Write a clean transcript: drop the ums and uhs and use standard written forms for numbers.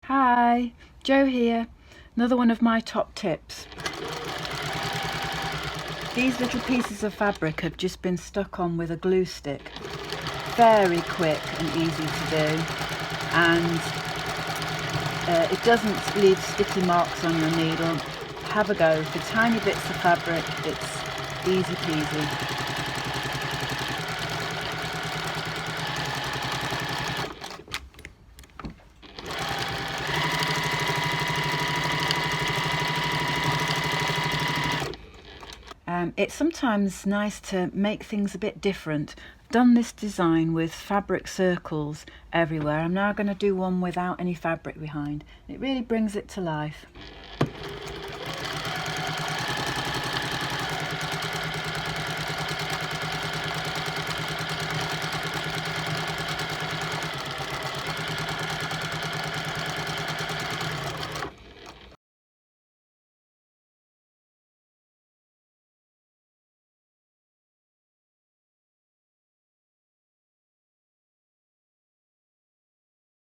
Hi, Jo here. Another one of my top tips. These little pieces of fabric have just been stuck on with a glue stick. Very quick and easy to do, and it doesn't leave sticky marks on your needle. Have a go. For tiny bits of fabric, it's easy peasy. It's sometimes nice to make things a bit different. I've done this design with fabric circles everywhere. I'm now going to do one without any fabric behind. It really brings it to life.